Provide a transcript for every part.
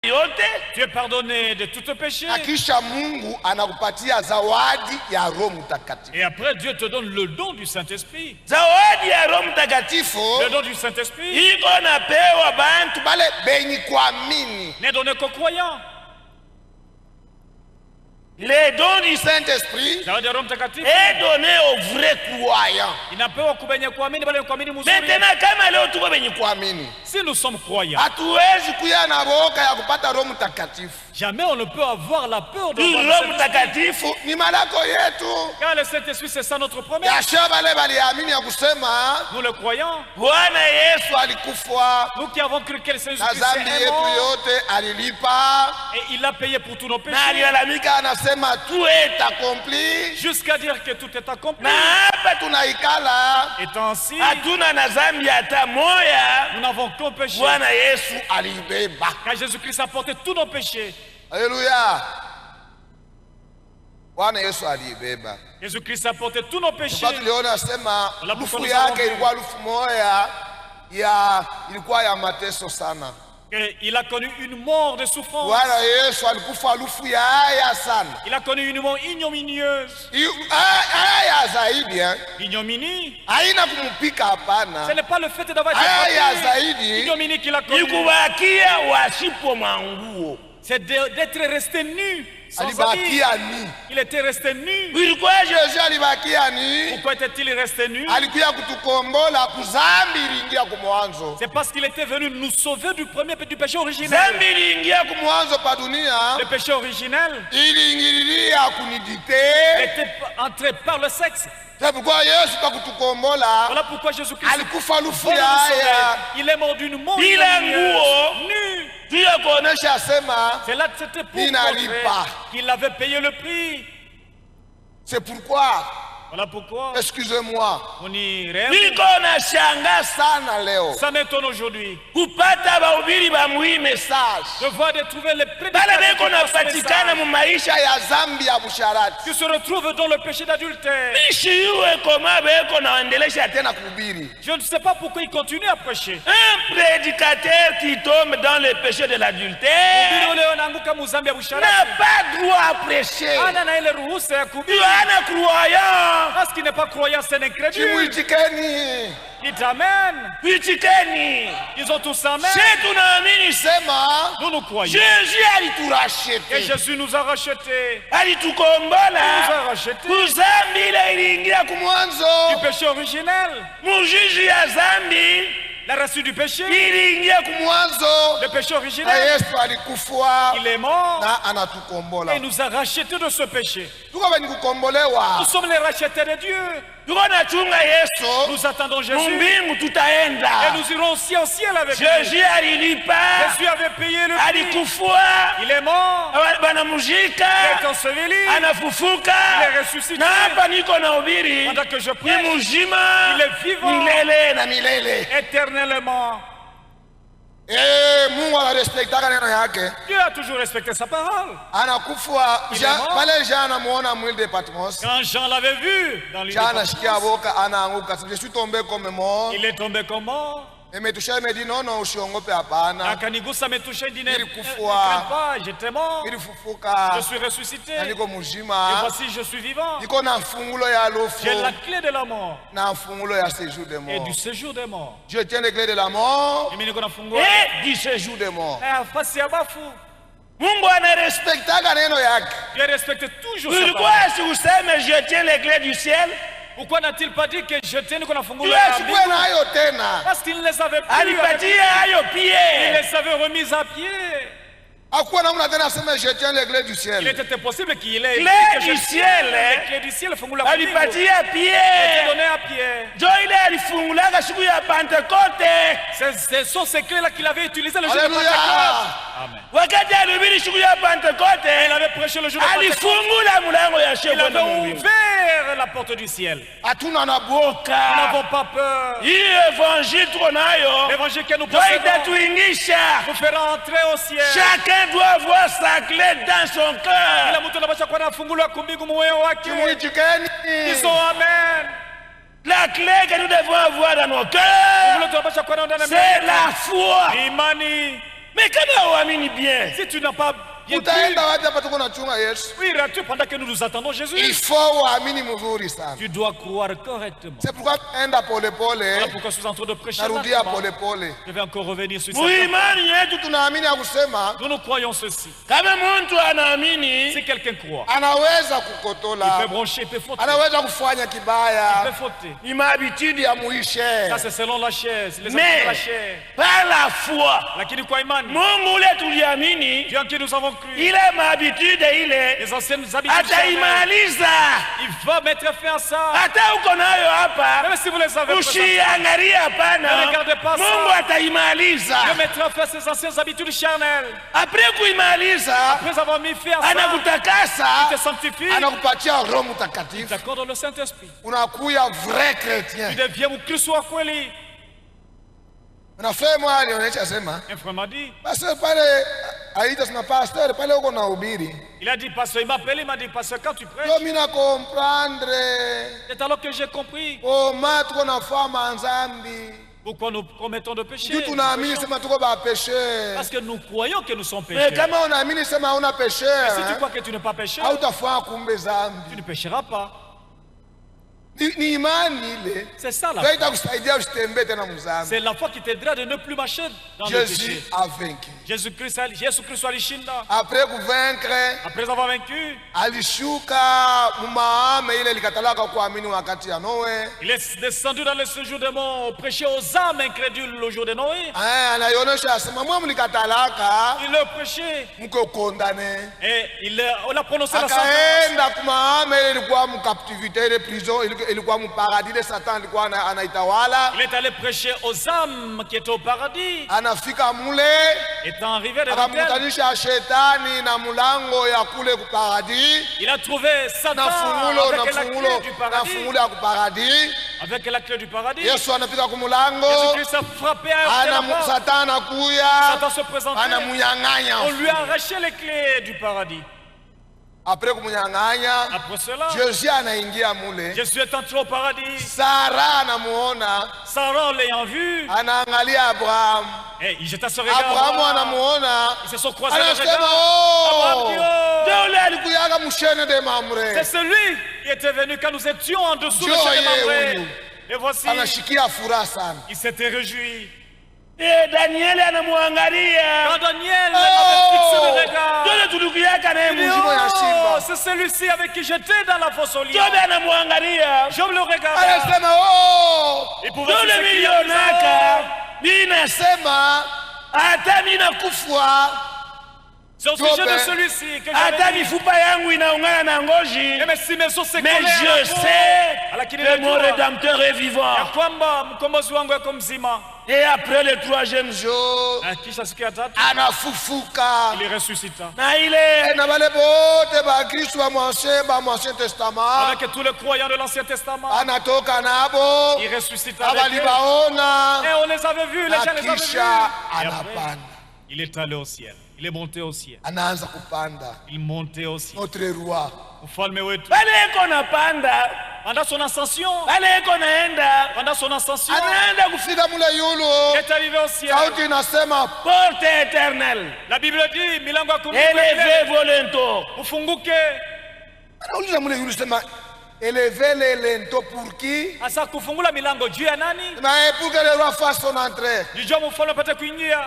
Tu es pardonné de tout péché. Akisha Mungu anakupatia zawadi ya Roho Mtakatifu. Et après Dieu te donne le don du Saint-Esprit. Zawadi ya Roho Mtakatifu Le don du Saint-Esprit iko napewa bantu bale benyi kuamini. n'est donné qu'aux croyants. Le don du Saint-Esprit est donné aux vrais croyants. Inapewa kubenye kuamini bale kuamini mzuri. Maintenant kama leo tuko benye kuamini, si nous sommes croyants, hatuwezi kuya na boka ya kupata Roho Mtakatifu. Jamais on ne peut avoir la peur de Roho Mtakatifu ni malako yetu. Car le Saint-Esprit c'est ça notre promesse. Yasha bale baliamini ya kusema, nous le croyons. Bwana Yesu alikufa. Nous qui avons cru que le Saint-Esprit est mort. Et il a payé pour tous nos péchés. Tout est accompli. Jusqu'à dire que tout est accompli. Et ainsi, nous n'avons qu'un péché. Car Jésus-Christ a porté tous nos péchés. Alléluia. Jésus-Christ a porté tous nos péchés. Il a connu une mort de souffrance. Il a connu une mort ignominieuse. Ignominie. Ce n'est pas le fait d'avoir été ignominie qu'il a connu. C'est d'être resté nu. Il était resté nu. Pourquoi était-il resté nu? C'est parce qu'il était venu nous sauver du péché originel. Le péché originel était entré par le sexe. Voilà pourquoi Jésus-Christ il est mort d'une mort nu. C'est là que c'était pour qu'il avait payé le prix. C'est pourquoi, voilà pourquoi, excusez-moi, ça m'étonne aujourd'hui de voir de trouver les prédicateurs qui se retrouvent dans le péché d'adultère. Je ne sais pas pourquoi ils continuent à prêcher. Un prédicateur qui tombe dans le péché de l'adultère n'a pas droit à prêcher. Parce qu'il n'est pas croyant, c'est incrédule. Dites amen. Ils ont tous amen. Nous nous croyons. Jésus a tout racheté. Et Jésus nous a rachetés. Il nous a rachetés. Du péché originel. La racine du péché. Le péché originel. Il est mort. Et il nous a rachetés de ce péché. Nous sommes les rachetés de Dieu. Nous attendons Jésus. Et nous irons aussi en ciel avec lui. Jésus avait payé le prix. Il est mort. Il est enseveli. Il est ressuscité. Pendant que je prie, il est vivant éternellement. Dieu a toujours respecté sa parole. Quand Jean l'avait vu dans l'île de Patmos, je suis tombé comme mort. Il est tombé comme mort. Akanigusa m'etouché, dit ne crains pas, j'étais mort. Je suis ressuscité. Et voici je suis vivant. J'ai la clé de la mort et du séjour des morts. Je tiens les clés de la mort et du séjour des morts. Mungu anarespectaga neno yake. Dieu respecte toujours sa parole. Pourquoi si vous savez je tiens les clés du ciel? Pourquoi n'a-t-il pas dit que je tiens qu'on a fungula? Parce qu'il ne les avait plus. Il les avait remises à pied. Je tiens les clés du ciel. Il était possible qu'il ait les clés du ciel. Les clés du ciel fungula à pied. Donné à pied. Ce sont ces clés-là qu'il avait utilisées le jour de Pentecôte. Amen. Il avait prêché le jour de Pentecôte. Il avait ouvert la porte du ciel. Nous n'avons pas peur. L'évangile que nous possédons nous fera entrer au ciel. Chacun doit avoir sa clé dans son cœur. Disons amen. La clé que nous devons avoir dans nos cœurs, c'est la foi. Mais kama uamini bien, si tu n'as pas bien utaenda wapi hapa tuko na chunga Yesu? Oui, iras-tu pendant que nous nous attendons Jésus? Il faut uamini mzuri sana. Tu dois croire correctement. C'est pourquoi enda pole pole. Voilà pourquoi je suis en train de prêcher. Narudia pole pole. Je vais encore revenir sur ça. Muimani yetu tunaamini ya kusema. Nous croyons ceci. Kama mtu anaamini, si quelqu'un croit, anaweza kukotola. Il peut broncher, il peut fauter. Anaweza kufanya kibaya. Il peut fauter. Ni mahabitude ya muishe. Ça c'est selon la chair, les habitudes de la chair. Par la foi. Lakini kwa imani. Mungu ule tuliamini. Dieu en qui nous avons cru. Ile mahabitude ile. Les anciennes habitudes. Ataimaliza. Il va mettre fin à ça. Hata uko nayo hapa. Même si vous les avez. Usiangalia hapana. Ne regardez pas ça. Mungu ataimaliza. Dieu mettra fin à ces anciennes habitudes charnelles. Après kuimaliza. Après avoir mis fin à ça. Anakutakasa. Il te sanctifie. Anakupatia Roho Mtakatifu. D'accord, le Saint-Esprit. Unakuya vrai chrétien. Tu deviens Mkristo wa kweli. Unafema alionyesha sema. Un frère m'a dit. Pasteur pale aita sema pasteur pale uko na ubiri. Il a dit pasteur, il m'a appelé, il m'a dit pasteur quand tu prêches. Yo mina comprendre. C'est alors que j'ai compris. Oh ma tuko na fama nzambi. Pourquoi nous commettons de péchés? Parce que nous croyons que nous sommes pécheurs. Mais si tu crois que tu n'es pas pécheur, tu ne pécheras pas. C'est ça la foi. C'est la foi qui t'aidera de ne plus marcher dans le péché. Jésus-Christ alishinda. Après vaincre, après avoir vaincu, il est descendu dans le séjour des morts, prêcher aux âmes incrédules le jour de Noé. Il le prêchait. Et il a prononcé la sentence. Il est allé prêcher aux âmes qui étaient au paradis. Étant arrivé devant elle, il a trouvé Satan avec la clé du paradis. Avec la clé du paradis. Jésus-Christ a frappé à la porte. Satan se présentait. On lui a arraché les clés du paradis. Après cela, Jésus est entré au paradis. Sarah l'ayant vu, et il jeta ce regard. Ils se sont croisés le regard. C'est celui qui était venu quand nous étions en dessous de chaîne de Mamré. Et voici, il s'était réjoui. Et Daniel anamwangalia. Quand Daniel avait fixé le regard, c'est celui-ci avec qui j'étais dans la fosse aux lions. Job le regardait. Il pouvait se c'est au sujet de celui-ci que mais je sais que mon Rédempteur est vivant. Et après le troisième jour, il est ressuscité. Avec tous les croyants de l'Ancien Testament, il ressuscita avec eux. Et on les avait vus, les gens les avaient vus. Et après, il est allé au ciel. Il est monté au ciel. Il montait au ciel. Notre roi. Pendant son ascension, il est arrivé au ciel. Porte éternelle. La Bible dit, élevez vos linteaux. Élever les linteaux pour qui? Asa kufungula milango juu ya nani? Mais pour que le roi fasse son entrée.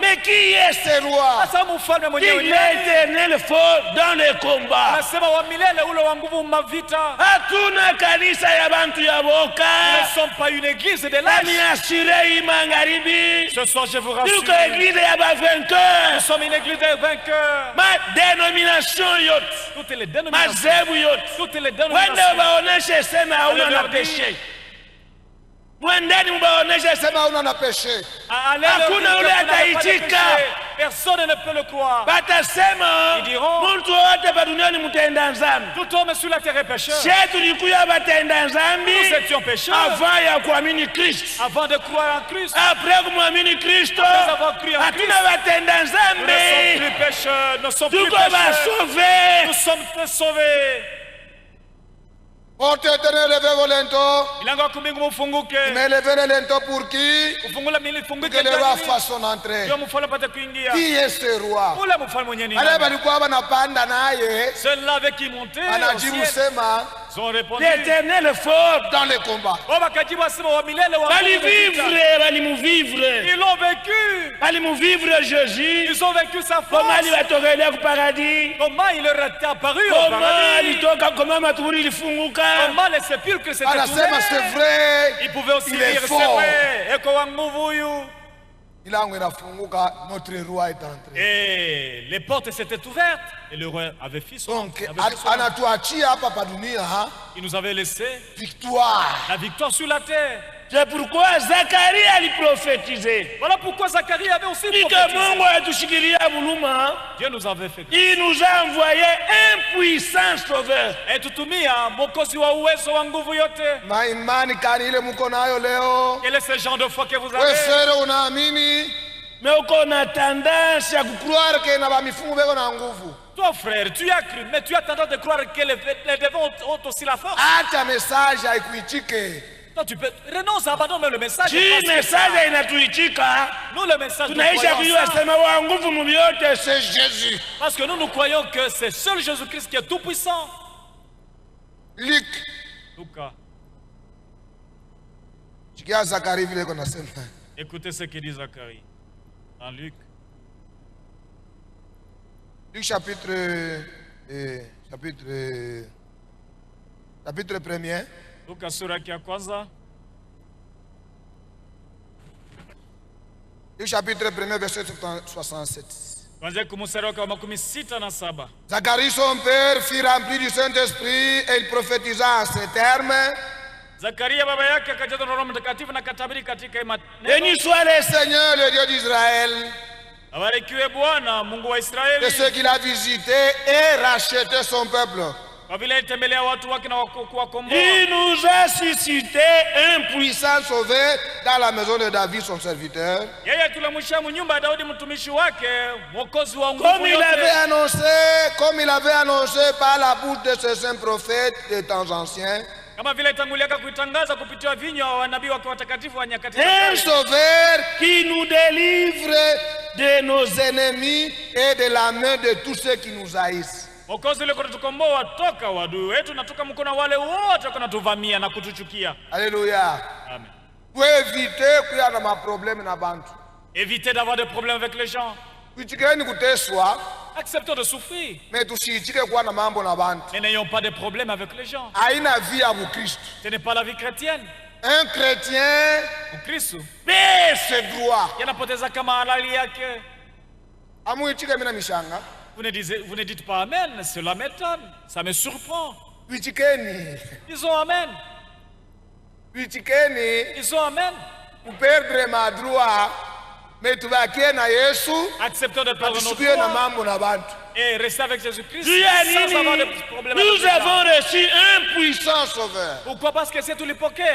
Mais qui est ce roi? Asa mfalme mwenyewe. Il est éternel fort dans les combats. Anasema wa milele ule wa nguvu mavita. Hatuna kanisa ya bantu ya boka. Nous ne sommes pas une église de lâches. Ni assuré magharibi. Ce soir je vous rassure. Nous sommes église ya vainqueurs. Nous sommes une église de vainqueurs. Ma dénomination yot. Toutes les dénominations. Ma zebu yot. Toutes les dénominations. Sema hauna na péché. Mwendeni mbaoneshe sema hauna na péché. Hakuna ule ataitika. Personne ne peut le croire. Batasema mtu wote hapa duniani mtenda dhambi. Tout homme sur la terre est pécheur. Sisi tulikuwa batenda dhambi. Nous étions pécheurs. Avant ya kuamini Kristo. Avant de croire en Christ. Après kumwamini Kristo. Après avoir cru en Christ. Hatuna batenda dhambi. Nous ne sommes plus pécheurs. Nous sommes plus pécheurs. Nous sommes sauvés. Porte éternelle, levez vos linteaux. Milango ya kumbingu mufunguke. Mais levez les linteaux pour qui? Ufungula mifunguke. Que le roi fasse son entrée. Ndio mfalme apate kuingia. Qui est ce roi? Ule mfalme mwenye nini? Ale balikuwa banapanda naye. Ceux-là avec qui monter. Anajibu sema. Ils ont répondu. L'Éternel est fort dans les combats. Ils l'ont vécu. Ils ont vécu sa force. Comment il est apparu au paradis. Comment les sépulcres s'étaient ouverts. C'est vrai. Il pouvait aussi dire c'est vrai. Notre roi est entré. Et les portes s'étaient ouvertes et le roi avait fait son. Donc, il nous avait laissé victoire. La victoire sur la terre. C'est pourquoi Zacharie a prophétisé. Voilà pourquoi Zacharie avait aussi prophétisé. Dieu nous avait fait. Il nous a envoyé un puissant sauveur. Et tutumia mokozi wa uwezo wa nguvu yote. Quel est ce genre de foi que vous avez? Mais on a tendance à croire que toi frère, tu as cru, mais tu as tendance de croire que les démons ont aussi la force. Toi, tu peux renoncer, abandonne même le message. Si le message nous le message c'est Jésus. Parce que nous croyons que c'est seul Jésus-Christ qui est tout puissant. Luc. Lucas. Écoutez ce que dit Zacharie dans Luc. Luc chapitre 1er. Luka sura ya kwanza. Luc chapitre 1er verset 67. Kuanzia kumstari wa 67. Zacharie son père fut rempli du Saint-Esprit et il prophétisa en ces termes. Zakaria baba yake akajazwa na Roho Mtakatifu na katabiri katika maneno. Béni soit le Seigneur, le Dieu d'Israël. Abarikiwe Bwana Mungu wa Israeli. De ceux qu'il a visité et racheté son peuple. Il nous a suscité un puissant sauveur dans la maison de David, son serviteur. Comme il avait annoncé par la bouche de ses saints prophètes des temps anciens. Un sauveur qui nous délivre de nos ennemis et de la main de tous ceux qui nous haïssent. Alléluia. Amen. Pour éviter qu'il y ait un problème dans bantu. Éviter d'avoir des problèmes avec les gens. Acceptons de souffrir. Mais n'ayons pas de problème avec les gens. Ce n'est pas la vie chrétienne. Un chrétien paie ses droits. Vous ne dites pas Amen, cela m'étonne, ça me surprend. Disons Amen. Disons Amen. Pour perdre ma droit, mais tu vas acceptons de perdre nos droits et rester avec Jésus-Christ sans avoir de problème. Nous avons reçu un puissant sauveur. Pourquoi? Parce que c'est tout l'hypocrite.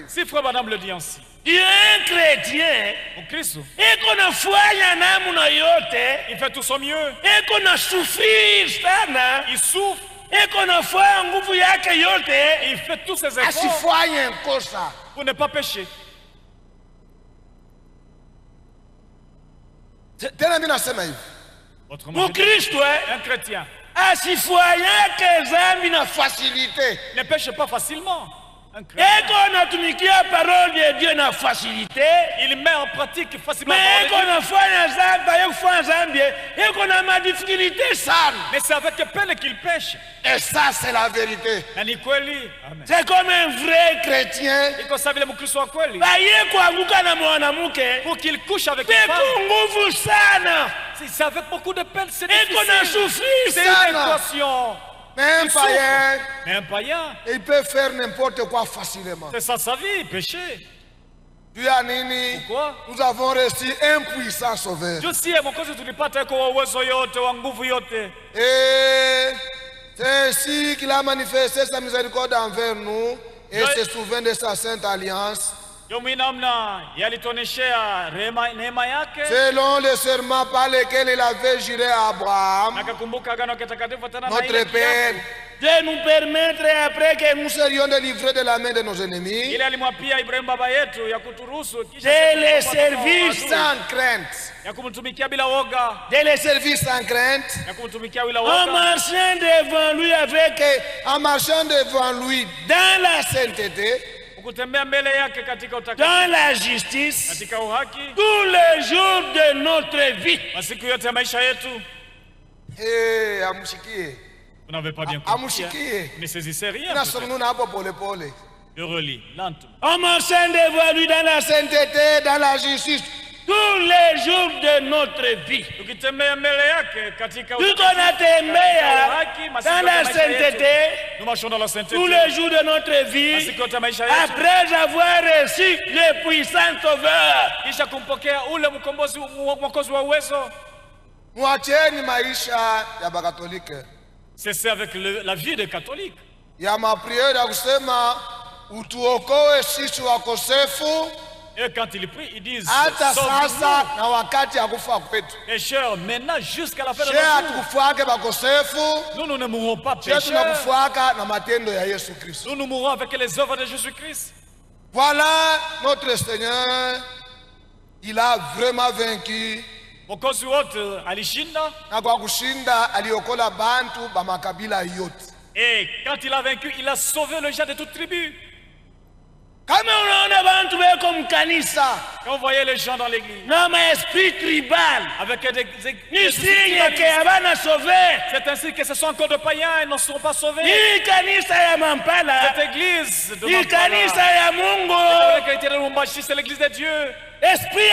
Si Frère Branham le dit ainsi. Il est un chrétien. Et qu'on a foi il fait tout son mieux. Et qu'on a souffert. Il souffre. Et qu'on a foi en nguvu yake yote. Il fait tous ses efforts pour ne pas pécher. Mon Christ, un chrétien ne pêche pas facilement. Et qu'on a tumiqué la parole de Dieu na facilité. Il met en pratique facilement. Mais qu'on a foi en Zambie, et qu'on a ma difficulté ça. Mais c'est avec peine qu'il pêche. Et ça c'est la vérité. C'est comme un vrai chrétien. Pour qu'il couche avec une femme. C'est avec beaucoup de peine. C'est difficile. Et qu'on a souffert. C'est une équation. Mais un païen, il peut faire n'importe quoi facilement. C'est ça sa vie, péché. Pourquoi? Nous avons reçu un puissant sauveur. Et c'est ainsi qu'il a manifesté sa miséricorde envers nous et se souvient de sa sainte alliance selon le serment par lequel il avait juré à Abraham, notre Père, de nous permettre après que nous serions délivrés de la main de nos ennemis, de les servir sans crainte, de les servir sans crainte, en marchant devant lui avec, en marchant devant lui dans la sainteté, dans la justice, tous les jours de notre vie. Vous n'avez pas bien compris. Ne saisissez rien. Je relis lentement. En marchant devant lui dans la sainteté, dans la justice, tous les jours de notre vie. Tout on a tembea dans la sainteté, tous les jours de notre vie, après avoir reçu le puissant Sauveur. Mwacheni maisha ya bakatolike. C'est avec la vie des catholiques. Ya mapriere ya kusema utuokoe sisi wakosefu. Et quand ils prient, ils disent hata sasa na wakati ya kufa kwetu. Pécheurs, maintenant jusqu'à la fin de notre vie. Nous ne mourrons pas pécheurs. Nous mourrons avec les œuvres de Jésus-Christ. Voilà notre Seigneur. Il a vraiment vaincu. Mokozi wote alishinda. Na kwa kushinda aliokola bantu ba makabila yote. Et quand il a vaincu, il a sauvé le gens de toute tribu. Kama unaona bantu beko mkanisa, quand vous voyez les gens dans l'église, na esprit tribal, avec des signe que abana sauvé, c'est ainsi que ce sont encore de païens, ils ne seront pas sauvés. Hii kanisa ya Mampala, cette église de Mampala, hii kanisa ya Mungu, c'est l'église de Dieu. Esprit